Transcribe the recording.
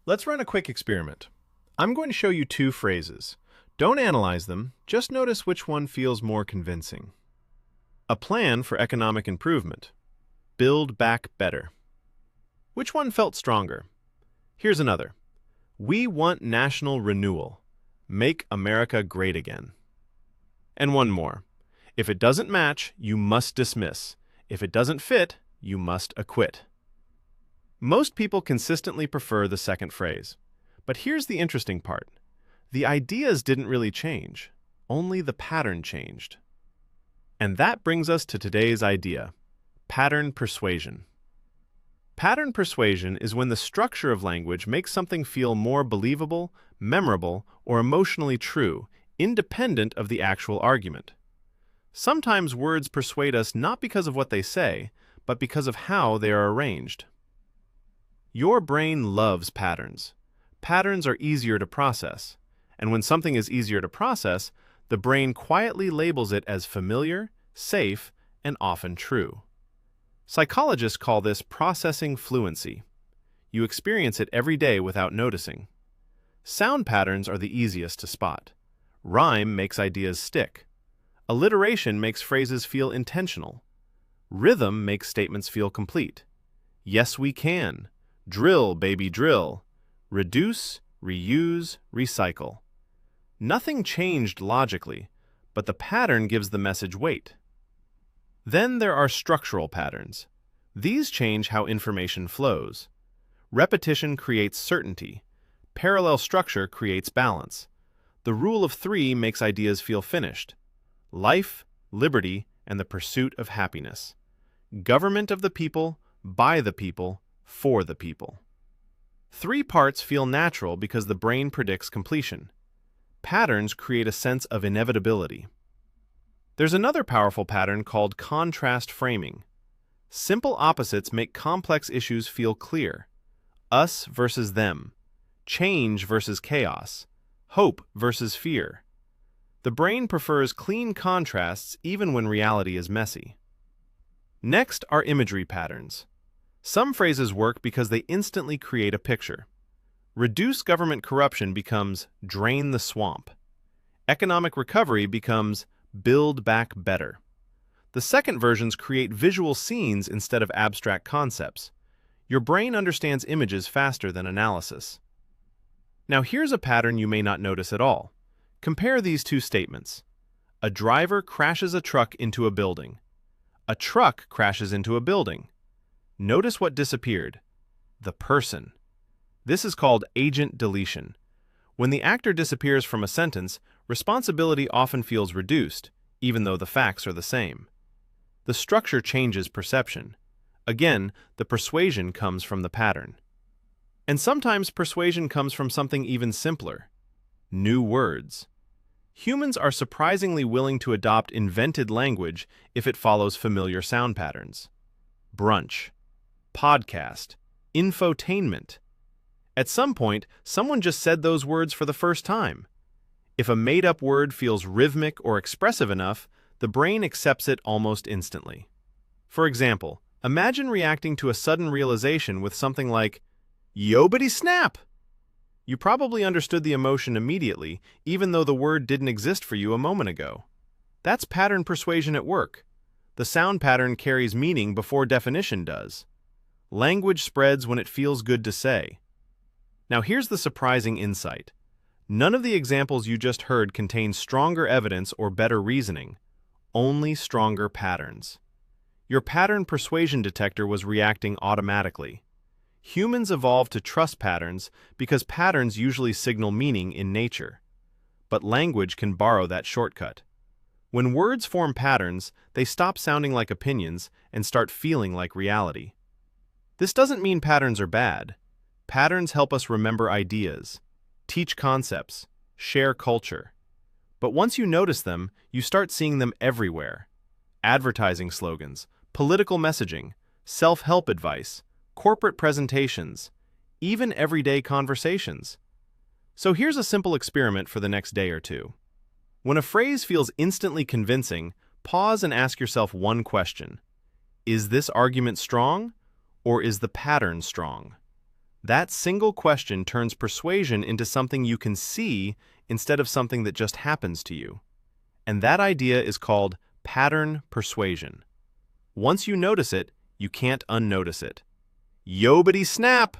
Let's run a quick experiment. I'm going to show you two phrases. Don't analyze them, just notice which one feels more convincing. A plan for economic improvement. Build back better. Which one felt stronger? Here's another. We want national renewal. Make America great again. And one more. If it doesn't match, you must dismiss. If it doesn't fit, you must acquit. Most people consistently prefer the second phrase. But here's the interesting part. The ideas didn't really change. Only the pattern changed. And that brings us to today's idea, pattern persuasion. Pattern persuasion is when the structure of language makes something feel more believable, memorable, or emotionally true, independent of the actual argument. Sometimes words persuade us not because of what they say, but because of how they are arranged. Your brain loves patterns. Patterns are easier to process, and when something is easier to process, the brain quietly labels it as familiar, safe, and often true. Psychologists call this processing fluency. You experience it every day without noticing. Sound patterns are the easiest to spot. Rhyme makes ideas stick. Alliteration makes phrases feel intentional. Rhythm makes statements feel complete. Yes, we can. Drill, baby, drill. Reduce, reuse, recycle. Nothing changed logically, but the pattern gives the message weight. Then there are structural patterns. These change how information flows. Repetition creates certainty. Parallel structure creates balance. The rule of three makes ideas feel finished. Life, liberty, and the pursuit of happiness. Government of the people, by the people, for the people. Three parts feel natural because the brain predicts completion. Patterns create a sense of inevitability. There's another powerful pattern called contrast framing. Simple opposites make complex issues feel clear. Us versus them. Change versus chaos. Hope versus fear. The brain prefers clean contrasts even when reality is messy. Next are imagery patterns. Some phrases work because they instantly create a picture. Reduce government corruption becomes drain the swamp. Economic recovery becomes build back better. The second versions create visual scenes instead of abstract concepts. Your brain understands images faster than analysis. Now here's a pattern you may not notice at all. Compare these two statements. A driver crashes a truck into a building. A truck crashes into a building. Notice what disappeared. The person. This is called agent deletion. When the actor disappears from a sentence, responsibility often feels reduced, even though the facts are the same. The structure changes perception. Again, the persuasion comes from the pattern. And sometimes persuasion comes from something even simpler. New words. Humans are surprisingly willing to adopt invented language if it follows familiar sound patterns. Brunch. Podcast. Infotainment. At some point, someone just said those words for the first time. If a made-up word feels rhythmic or expressive enough, the brain accepts it almost instantly. For example, imagine reacting to a sudden realization with something like, "Yobity snap!" You probably understood the emotion immediately, even though the word didn't exist for you a moment ago. That's pattern persuasion at work. The sound pattern carries meaning before definition does. Language spreads when it feels good to say. Now here's the surprising insight. None of the examples you just heard contain stronger evidence or better reasoning, only stronger patterns. Your pattern persuasion detector was reacting automatically. Humans evolved to trust patterns because patterns usually signal meaning in nature. But language can borrow that shortcut. When words form patterns, they stop sounding like opinions and start feeling like reality. This doesn't mean patterns are bad. Patterns help us remember ideas, teach concepts, share culture. But once you notice them, you start seeing them everywhere. Advertising slogans, political messaging, self-help advice, corporate presentations, even everyday conversations. So here's a simple experiment for the next day or two. When a phrase feels instantly convincing, pause and ask yourself one question. Is this argument strong, or is the pattern strong? That single question turns persuasion into something you can see instead of something that just happens to you. And that idea is called pattern persuasion. Once you notice it, you can't unnotice it. Yo-bitty snap!